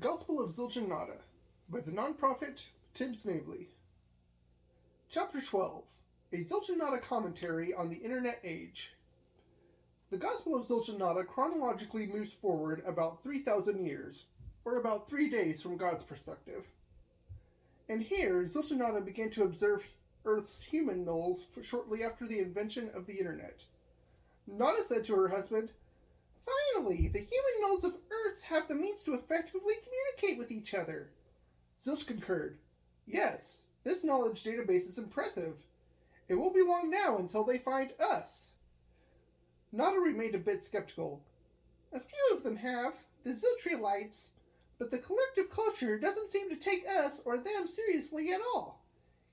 Gospel of Zilch by the nonprofit Tim Snavely. Chapter 12. A Zilch commentary on the Internet Age. The Gospel of Zilch chronologically moves forward about 3,000 years, or about 3 days from God's perspective. And here, Zilch began to observe Earth's human nulls shortly after the invention of the Internet. Nada said to her husband, "Finally, the human nulls of Earth have the means to effectively communicate with each other." Zilch concurred. "Yes, this knowledge database is impressive. It won't be long now until they find us." Nada remained a bit skeptical. "A few of them have, the Ziltrialites, but the collective culture doesn't seem to take us or them seriously at all.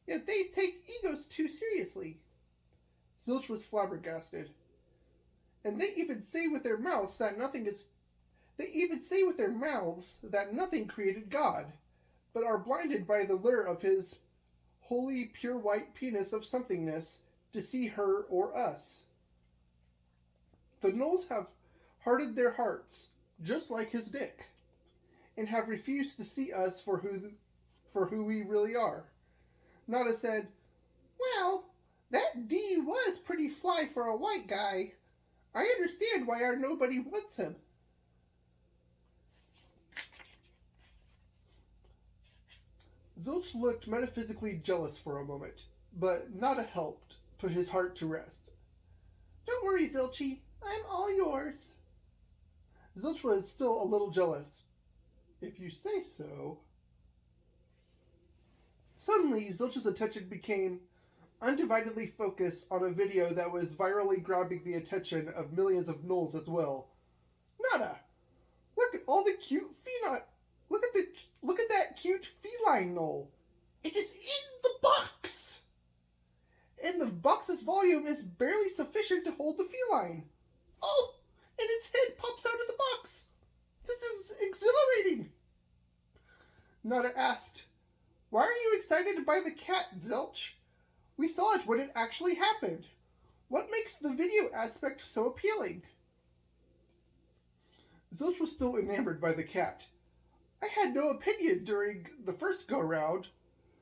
Yet they take egos too seriously." Zilch was flabbergasted. "And they even say with their mouths that nothing created God, but are blinded by the lure of his holy, pure white penis of somethingness to see her or us. The nulls have hardened their hearts, just like his dick, and have refused to see us for who we really are." Nada said, "Well, that D was pretty fly for a white guy. I understand why our nobody wants him." Zilch looked metaphysically jealous for a moment, but Nada helped put his heart to rest. "Don't worry, Zilchy. I'm all yours." Zilch was still a little jealous. "If you say so." Suddenly, Zilch's attention became undividedly focused on a video that was virally grabbing the attention of millions of nulls as well. "Nada, look at all the cute feline. Look at that cute feline null. It is in the box, and the box's volume is barely sufficient to hold the feline. Oh, and its head pops out of the box. This is exhilarating." Nada asked, "Why are you excited by the cat, Zilch? We saw it when it actually happened. What makes the video aspect so appealing?" Zilch was still enamored by the cat. "I had no opinion during the first go-round.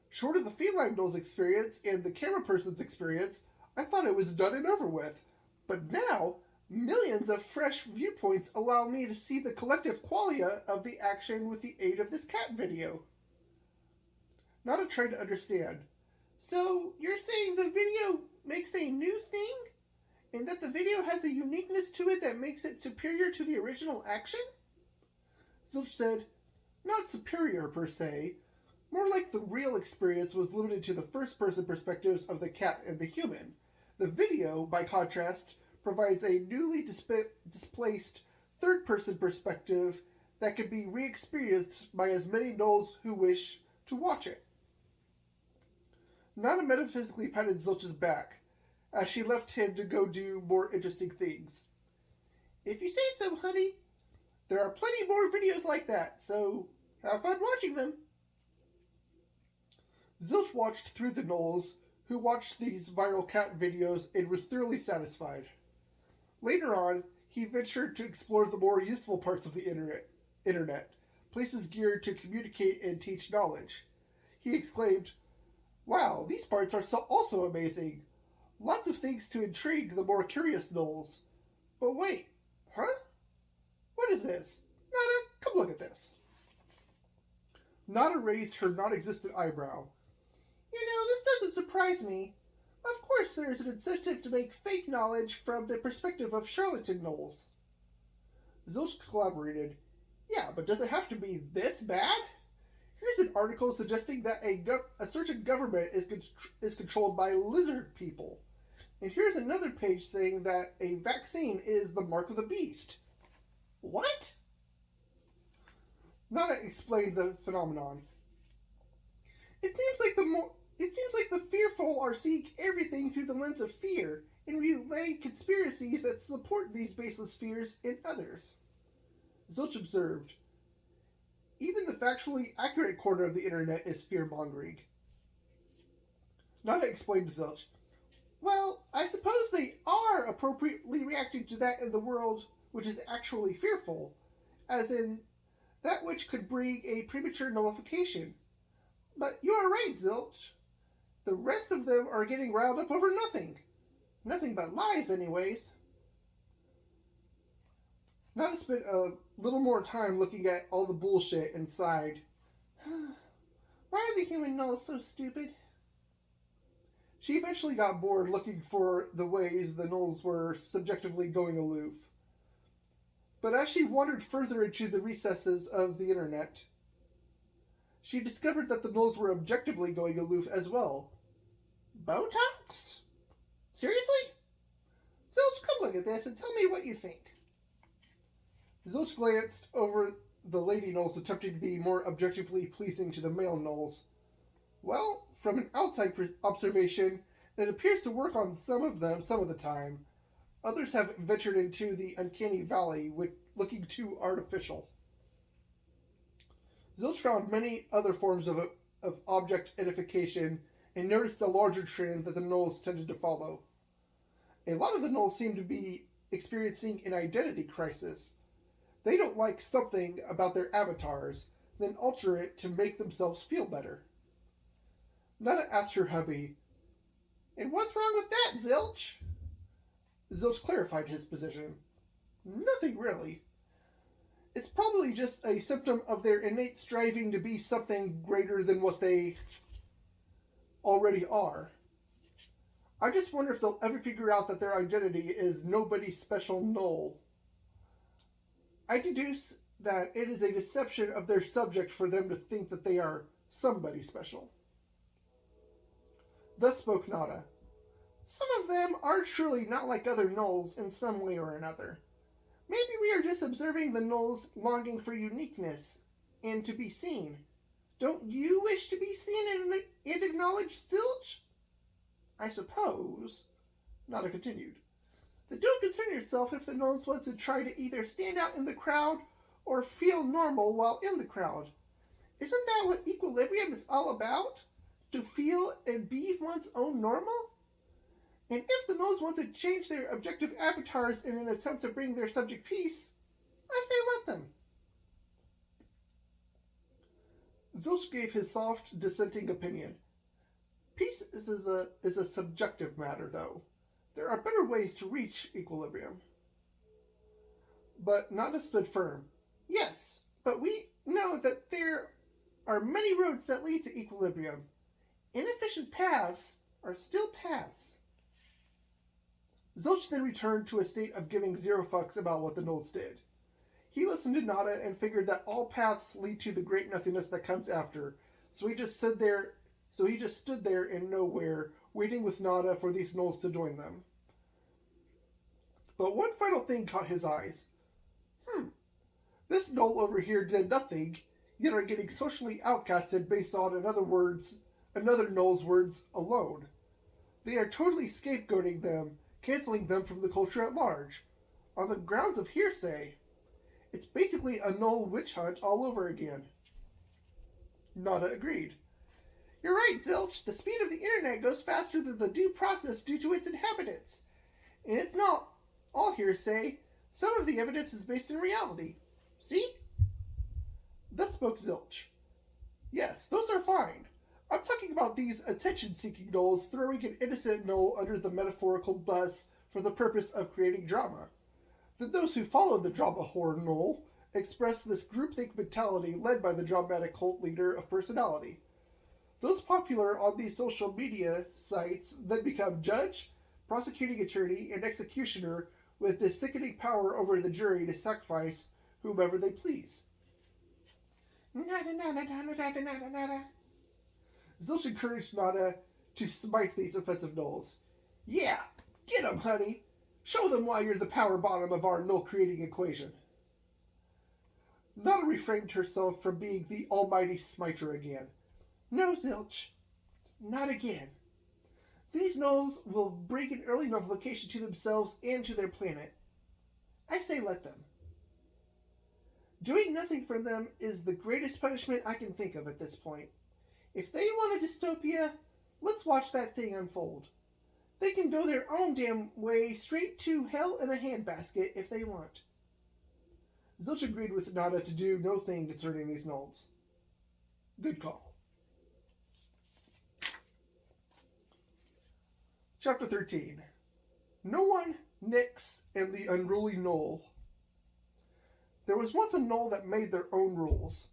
Short of the feline null's experience and the camera person's experience, I thought it was done and over with. But now, millions of fresh viewpoints allow me to see the collective qualia of the action with the aid of this cat video." Nada tried to understand. "So, you're saying the video makes a new thing? And that the video has a uniqueness to it that makes it superior to the original action?" Zilch said, "Not superior per se. More like the real experience was limited to the first-person perspectives of the cat and the human. The video, by contrast, provides a newly displaced third-person perspective that can be re-experienced by as many nulls who wish to watch it." Nada metaphysically patted Zilch's back, as she left him to go do more interesting things. "If you say so, honey. There are plenty more videos like that, so have fun watching them." Zilch watched through the nulls, who watched these viral cat videos and was thoroughly satisfied. Later on, he ventured to explore the more useful parts of the internet, places geared to communicate and teach knowledge. He exclaimed, "Wow, these parts are also amazing. Lots of things to intrigue the more curious nulls. But wait, huh? What is this? Nada, come look at this." Nada raised her non-existent eyebrow. This doesn't surprise me. Of course there is an incentive to make fake knowledge from the perspective of charlatan nulls." Zilch collaborated. "Yeah, but does it have to be this bad? Here's an article suggesting that a certain government is controlled by lizard people. And here's another page saying that a vaccine is the mark of the beast. What?" Nada explained the phenomenon. It seems like the fearful are seeing everything through the lens of fear and relay conspiracies that support these baseless fears in others." Zilch observed, "Even the factually accurate corner of the internet is fear-mongering." Nada explained to Zilch, "Well, I suppose they are appropriately reacting to that in the world which is actually fearful, as in that which could bring a premature nullification. But you are right, Zilch. The rest of them are getting riled up over nothing. Nothing but lies, anyways. Nada spent a little more time looking at all the bullshit and sighed. Why are the human gnolls so stupid? She eventually got bored looking for the ways the gnolls were subjectively going aloof. But as she wandered further into the recesses of the internet, she discovered that the gnolls were objectively going aloof as well. Botox? Seriously? Zilch, come look at this and tell me what you think. Zilch glanced over the lady gnolls, attempting to be more objectively pleasing to the male gnolls. Well, from an outside observation, it appears to work on some of them some of the time. Others have ventured into the uncanny valley, with looking too artificial. Zilch found many other forms of object edification and noticed the larger trend that the gnolls tended to follow. A lot of the gnolls seem to be experiencing an identity crisis. They don't like something about their avatars, then alter it to make themselves feel better. Nada asked her hubby, "And what's wrong with that, Zilch?" Zilch clarified his position. "Nothing really. It's probably just a symptom of their innate striving to be something greater than what they already are. I just wonder if they'll ever figure out that their identity is nobody's special gnoll. I deduce that it is a deception of their subject for them to think that they are somebody special." Thus spoke Nada. "Some of them are truly not like other gnolls in some way or another. Maybe we are just observing the gnolls longing for uniqueness and to be seen. Don't you wish to be seen and acknowledged, Zilch?" "I suppose," Nada continued, "that don't concern yourself if the gnolls want to try to either stand out in the crowd or feel normal while in the crowd. Isn't that what equilibrium is all about? To feel and be one's own normal? And if the gnolls want to change their objective avatars in an attempt to bring their subject peace, I say let them." Zilch gave his soft, dissenting opinion. Peace is a subjective matter, though. There are better ways to reach equilibrium. But Nada stood firm. "Yes, but we know that there are many roads that lead to equilibrium. Inefficient paths are still paths." Zilch then returned to a state of giving zero fucks about what the gnolls did. He listened to Nada and figured that all paths lead to the great nothingness that comes after, so he just stood there in nowhere, waiting with Nada for these gnolls to join them. But one final thing caught his eyes. This gnoll over here did nothing, yet are getting socially outcasted based on, in other words, another gnoll's words alone. They are totally scapegoating them, canceling them from the culture at large, on the grounds of hearsay. It's basically a gnoll witch hunt all over again. Nada agreed. "You're right, Zilch. The speed of the internet goes faster than the due process due to its inhabitants. And it's not all hearsay. Some of the evidence is based in reality. See?" Thus spoke Zilch. "Yes, those are fine. I'm talking about these attention-seeking gnolls throwing an innocent gnoll under the metaphorical bus for the purpose of creating drama. Then those who follow the drama whore gnoll express this groupthink mentality led by the dramatic cult leader of personality. Those popular on these social media sites then become judge, prosecuting attorney, and executioner with the sickening power over the jury to sacrifice whomever they please." Nada, nada, nada, nada, nada, nada. Zilch encouraged Nada to smite these offensive gnolls. "Yeah, get 'em, honey. Show them why you're the power bottom of our gnoll-creating equation." Nada refrained herself from being the almighty smiter again. "No, Zilch, not again. These gnolls will bring an early nullification to themselves and to their planet. I say let them. Doing nothing for them is the greatest punishment I can think of at this point. If they want a dystopia, let's watch that thing unfold. They can go their own damn way straight to hell in a handbasket if they want." Zilch agreed with Nada to do no thing concerning these gnolls. Good call. Chapter 13. No One, Nyx, and the Unruly Gnoll. There was once a gnoll that made their own rules.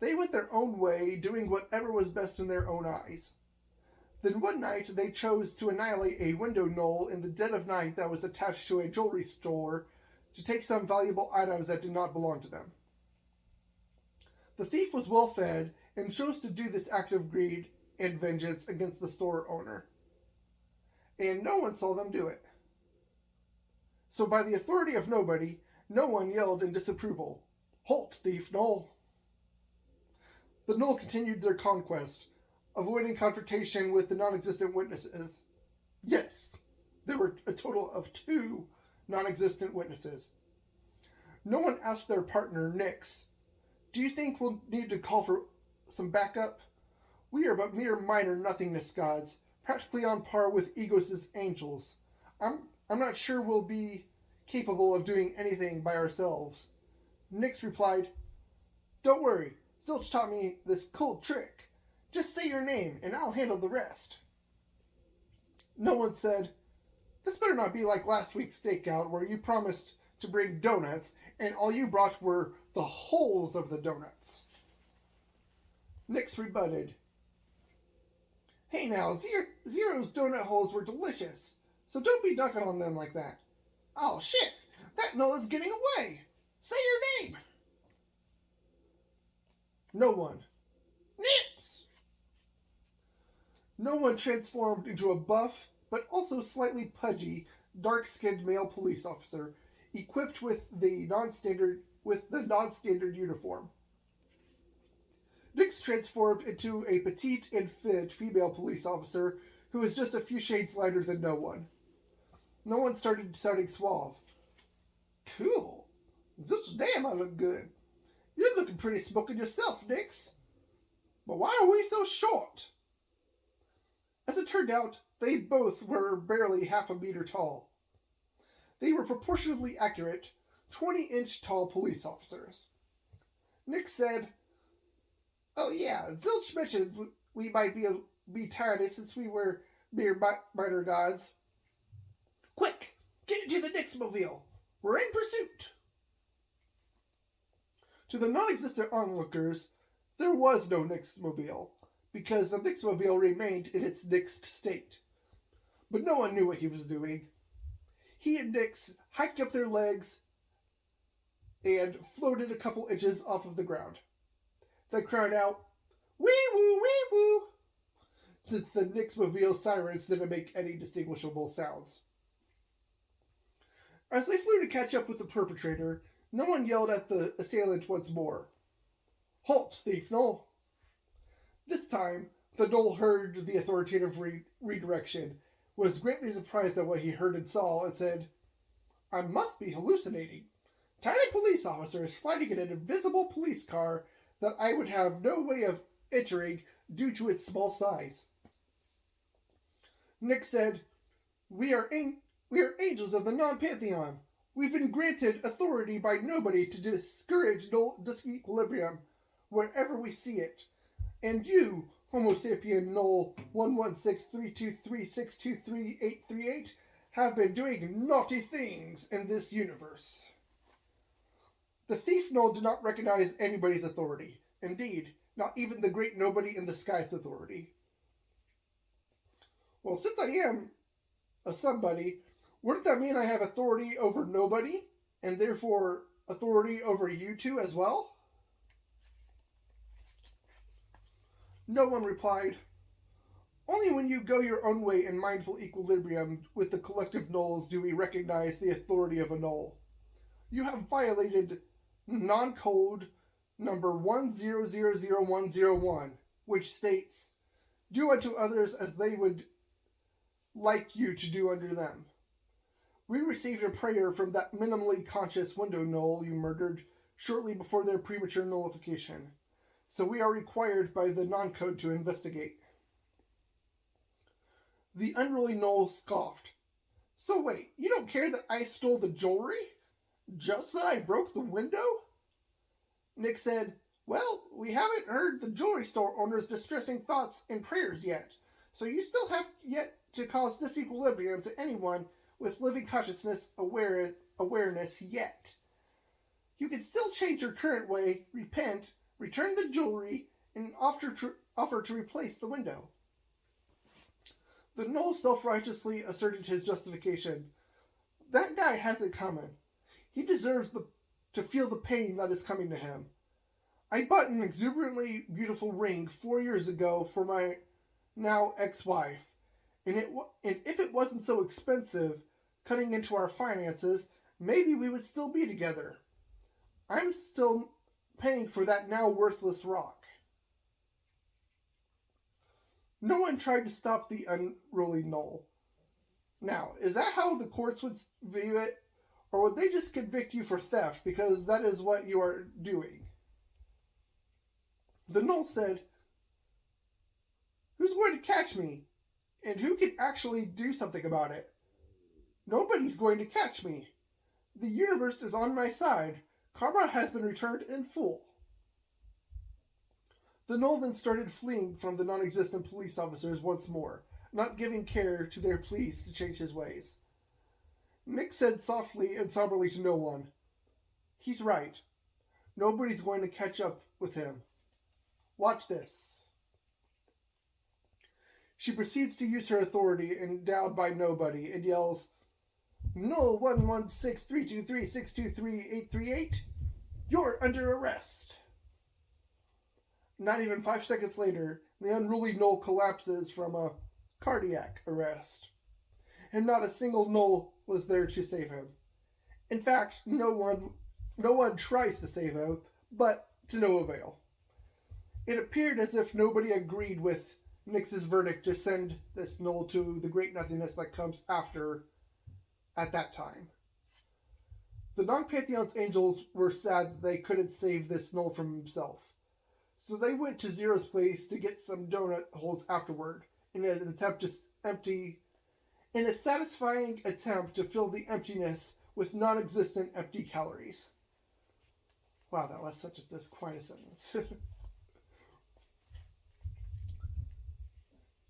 They went their own way, doing whatever was best in their own eyes. Then one night they chose to annihilate a window gnoll in the dead of night that was attached to a jewelry store to take some valuable items that did not belong to them. The thief was well fed and chose to do this act of greed and vengeance against the store owner. And no one saw them do it. So by the authority of nobody, no one yelled in disapproval, "Halt, thief gnoll!" The gnoll continued their conquest, avoiding confrontation with the non-existent witnesses. Yes, there were a total of 2 non-existent witnesses. No one asked their partner, Nyx, "Do you think we'll need to call for some backup? We are but mere minor nothingness gods, practically on par with Egos' angels. I'm not sure we'll be capable of doing anything by ourselves." Nyx replied, "Don't worry, Zilch taught me this cool trick. Just say your name, and I'll handle the rest." No one said, "This better not be like last week's stakeout where you promised to bring donuts, and all you brought were the holes of the donuts." Nyx rebutted, "Hey now, Zero's donut holes were delicious, so don't be dunking on them like that." "Oh shit, that gnoll is getting away. Say your name." No one. Nyx! No one transformed into a buff, but also slightly pudgy, dark-skinned male police officer, equipped with the non-standard uniform. Nyx transformed into a petite and fit female police officer who was just a few shades lighter than No One. No One started sounding suave. "Cool. Zilch, damn, I look good. You're looking pretty smoking yourself, Nyx. But why are we so short?" As it turned out, they both were barely half a meter tall. They were proportionately accurate, 20-inch tall police officers. Nyx said, "Oh yeah, Zilch mentioned we might be tired since we were mere minor gods. Quick, get into the Nyxmobile. We're in pursuit." To the non-existent onlookers, there was no Nyxmobile, because the Nyxmobile remained in its Nyxed state. But no one knew what he was doing. He and Nyx hiked up their legs and floated a couple inches off of the ground. They cried out, "Wee-woo, wee-woo!" since the Nyxmobile sirens didn't make any distinguishable sounds. As they flew to catch up with the perpetrator, no one yelled at the assailant once more, "Halt, thief gnoll!" This time, the gnoll heard the authoritative redirection, was greatly surprised at what he heard and saw, and said, "I must be hallucinating. Tiny police officers fighting in an invisible police car that I would have no way of entering due to its small size." Nyx said, We are angels of the non-pantheon. We've been granted authority by nobody to discourage disequilibrium wherever we see it. And you, Homo sapien null 1163236233838, have been doing naughty things in this universe. The thief null did not recognize anybody's authority. Indeed, not even the great nobody in the sky's authority. "Well, since I am a somebody, wouldn't that mean I have authority over nobody, and therefore authority over you two as well?" No one replied, "Only when you go your own way in mindful equilibrium with the collective nulls do we recognize the authority of a null. You have violated non-code number 1000101, which states, 'Do unto others as they would like you to do unto them.' We received a prayer from that minimally conscious window null you murdered shortly before their premature nullification, so we are required by the non-code to investigate." The unruly null scoffed. "So wait, you don't care that I stole the jewelry? Just that I broke the window? Nick said, well, we haven't heard the jewelry store owner's distressing thoughts and prayers yet, so you still have yet to cause disequilibrium to anyone with living consciousness awareness yet. You can still change your current way, repent, return the jewelry, and offer to replace the window. The Gnoll self-righteously asserted his justification. That guy has it coming. He deserves to feel the pain that is coming to him. I bought an exuberantly beautiful ring 4 years ago for my now ex-wife, and if it wasn't so expensive, cutting into our finances, maybe we would still be together. I'm still paying for that now worthless rock. No one tried to stop the unruly Gnoll. Now, is that how the courts would view it? Or would they just convict you for theft because that is what you are doing? The Gnoll said, who's going to catch me? And who can actually do something about it? Nobody's going to catch me. The universe is on my side. Karma has been returned in full. The Gnoll then started fleeing from the non-existent police officers once more, not giving care to their pleas to change his ways. Nick said softly and somberly to no one, he's right. Nobody's going to catch up with him. Watch this. She proceeds to use her authority endowed by nobody and yells, Null 1163236233838, you're under arrest. Not even 5 seconds later, the unruly Gnoll collapses from a cardiac arrest. And not a single Gnoll was there to save him. In fact, no one tries to save him, but to no avail. It appeared as if nobody agreed with Nix's verdict to send this Gnoll to the great nothingness that comes after at that time. The non-Pantheon's angels were sad that they couldn't save this Gnoll from himself. So they went to Zero's place to get some donut holes afterward in a satisfying attempt to fill the emptiness with non-existent empty calories. Wow, that was such a disquieting sentence.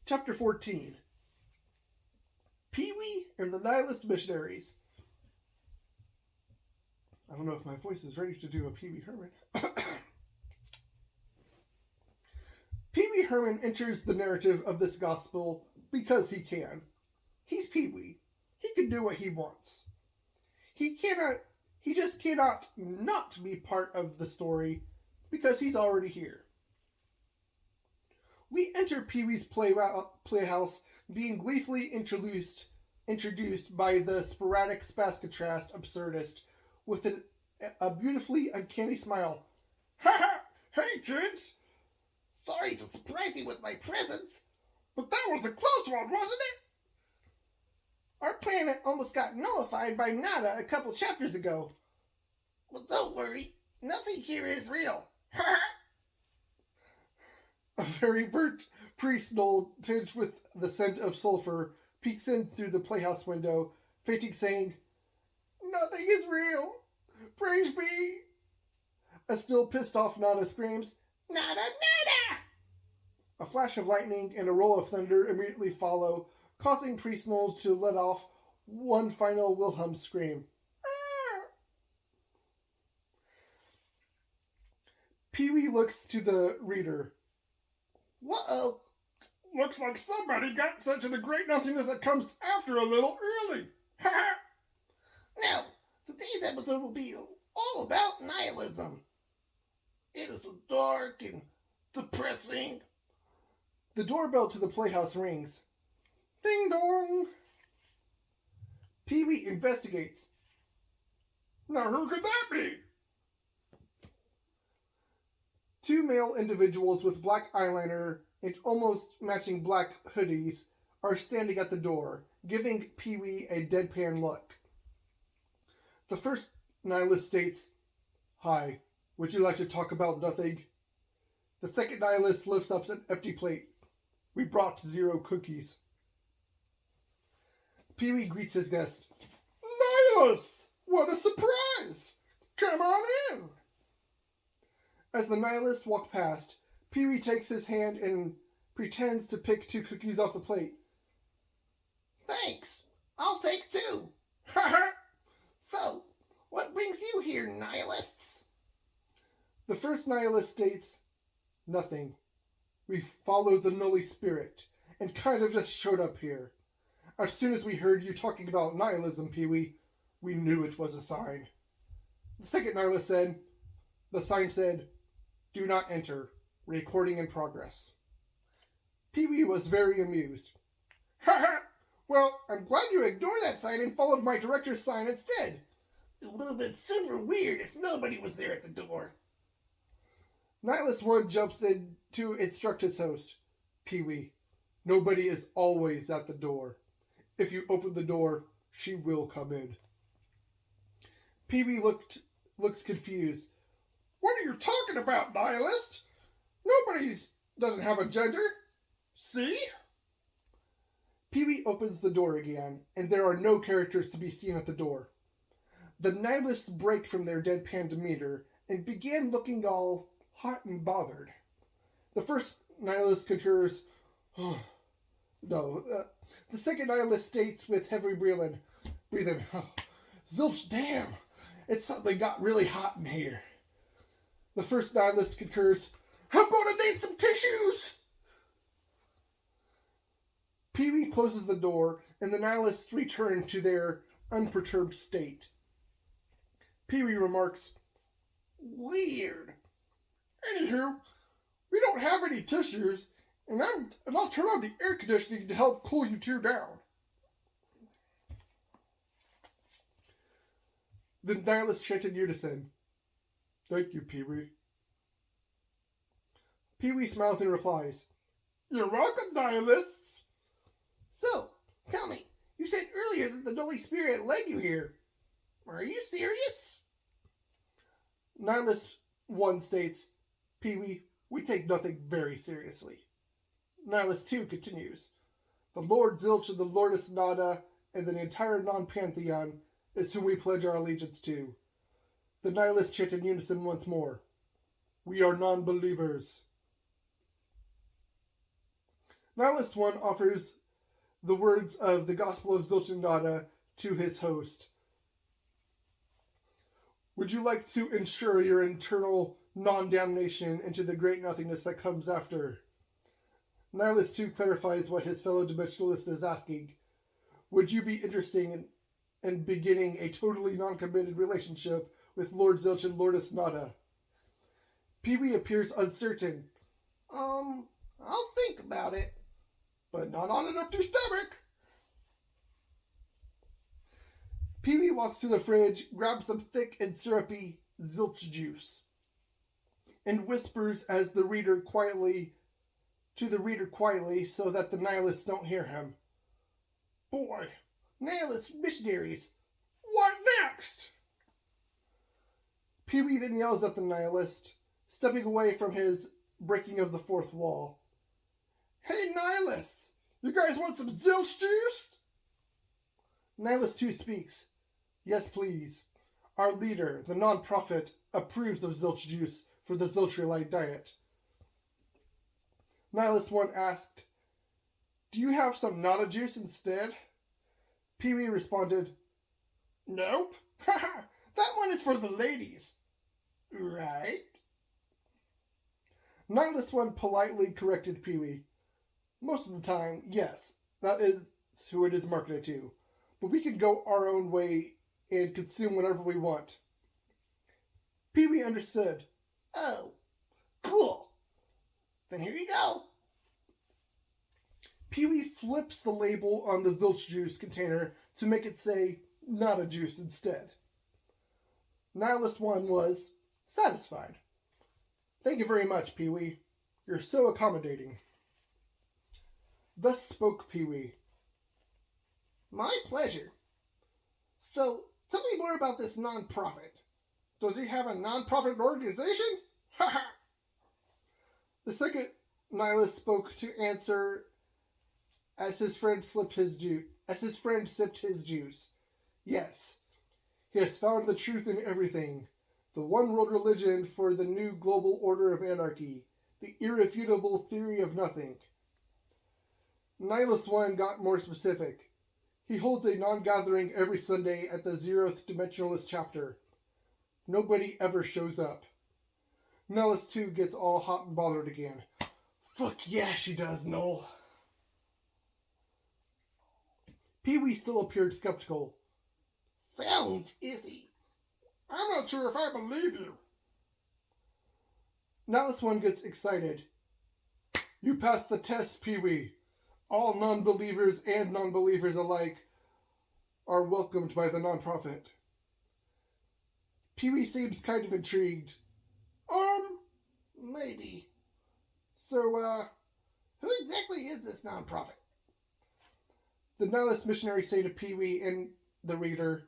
Chapter 14. Pee-wee and the Nihilist Missionaries. I don't know if my voice is ready to do a Pee-wee Herman. Pee-wee Herman enters the narrative of this gospel because he can. He's Pee-wee. He can do what he wants. He just cannot not be part of the story because he's already here. We enter Pee-wee's playhouse being gleefully introduced by the sporadic spascatrast absurdist with a beautifully uncanny smile. Ha ha! Hey kids! Sorry to surprise you with my presence, but that was a close one, wasn't it? Our planet almost got nullified by Nada a couple chapters ago. Well, don't worry. Nothing here is real. A very burnt priest Gnoll, tinged with the scent of sulfur, peeks in through the playhouse window, fainting, saying, Nothing is real. Praise be. A still pissed off Nada screams, Nada, Nada! A flash of lightning and a roll of thunder immediately follow, causing Priest Gnoll to let off one final Wilhelm scream. Pee-wee looks to the reader. Whoa! Looks like somebody got sent to the great nothingness that comes after a little early. Now, today's episode will be all about nihilism. It is dark and depressing. The doorbell to the playhouse rings. Ding dong! Pee-wee investigates. Now who could that be? Two male individuals with black eyeliner and almost matching black hoodies are standing at the door, giving Pee-wee a deadpan look. The first nihilist states, Hi, would you like to talk about nothing? The second nihilist lifts up an empty plate. We brought 0 cookies. Pee-wee greets his guest. Nihilist! What a surprise! Come on in! As the nihilists walk past, Pee-wee takes his hand and pretends to pick 2 cookies off the plate. Thanks. I'll take 2. So, what brings you here, nihilists? The first nihilist states, nothing. We followed the Nully Spirit and kind of just showed up here. As soon as we heard you talking about nihilism, Pee-wee, we knew it was a sign. The second nihilist said, the sign said, do not enter. Recording in progress. Pee-wee was very amused. Well, I'm glad you ignored that sign and followed my director's sign instead. It would have been super weird if nobody was there at the door. Nihilist 1 jumps in to instruct his host. Pee-wee, nobody is always at the door. If you open the door, she will come in. Pee-wee looks confused. What are you talking about, nihilist? Nobody doesn't have a gender. See? Pee-wee opens the door again, and there are no characters to be seen at the door. The nihilists break from their deadpan demeanor and begin looking all hot and bothered. The first nihilist concurs, the second nihilist states with heavy breathing, Zilch, damn, it suddenly got really hot in here. The first nihilist concurs, I'm gonna need some tissues! Pee-wee closes the door, and the nihilists return to their unperturbed state. Pee-wee remarks, weird. Anywho, we don't have any tissues, and I'll turn on the air conditioning to help cool you 2 down. The nihilists chant in unison. Thank you, Pee-wee. Pee-wee smiles and replies, You're welcome, nihilists. So, tell me, you said earlier that the Nully Spirit led you here. Are you serious? Nihilist 1 states, Pee-wee, we take nothing very seriously. Nihilist 2 continues, the Lord Zilch and the Lordess Nada and the entire non-pantheon is whom we pledge our allegiance to. The nihilists chant in unison once more. We are non-believers. Nihilist 1 offers the words of the Gospel of Zilch and Nada to his host. Would you like to ensure your internal non-damnation into the great nothingness that comes after? Nihilist 2 clarifies what his fellow dimensionalist is asking. Would you be interested in beginning a totally non-committed relationship with Lord Zilch and Lordess Nada? Pee-wee appears uncertain. I'll think about it. But not on an empty stomach. Pee-wee walks to the fridge, grabs some thick and syrupy Zilch juice, and whispers as the reader quietly so that the nihilists don't hear him. Boy, nihilist missionaries, what next? Pee-wee then yells at the nihilist, stepping away from his breaking of the fourth wall. Hey, nihilists! You guys want some Zilch juice? Nihilist 2 speaks. Yes, please. Our leader, the non-prophet, approves of Zilch juice for the Ziltrielite diet. Nihilist 1 asked, Do you have some Nada juice instead? Pee-wee responded, Nope. That one is for the ladies. Right? Nihilist 1 politely corrected Pee-wee. Most of the time, yes, that is who it is marketed to. But we can go our own way and consume whatever we want. Pee-wee understood. Oh, cool. Then here you go. Pee-wee flips the label on the Zilch juice container to make it say Nada juice instead. Nihilist 1 was satisfied. Thank you very much, Pee-wee. You're so accommodating. Thus spoke Pee-wee. My pleasure. So, tell me more about this non-profit. Does he have a non-profit organization? Ha! The second nihilist spoke to answer as his friend sipped his juice. Yes. He has found the truth in everything. The one world religion for the new global order of anarchy. The irrefutable theory of nothing. Nihilist One got more specific. He holds a non-gathering every Sunday at the Zeroth Dimensionalist chapter. Nobody ever shows up. Nihilist 2 gets all hot and bothered again. Fuck yeah, she does, Noel. Pee-wee still appeared skeptical. Sounds iffy. I'm not sure if I believe you. Nihilist One gets excited. You passed the test, Pee-wee. All non-believers and non-believers alike are welcomed by the non-profit. Pee-wee seems kind of intrigued. Maybe. So, who exactly is this non-profit? The Nihilist missionaries say to Pee-wee and the reader,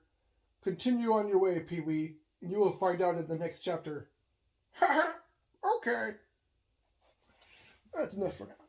continue on your way, Pee-wee, and you will find out in the next chapter. Okay. That's enough for now.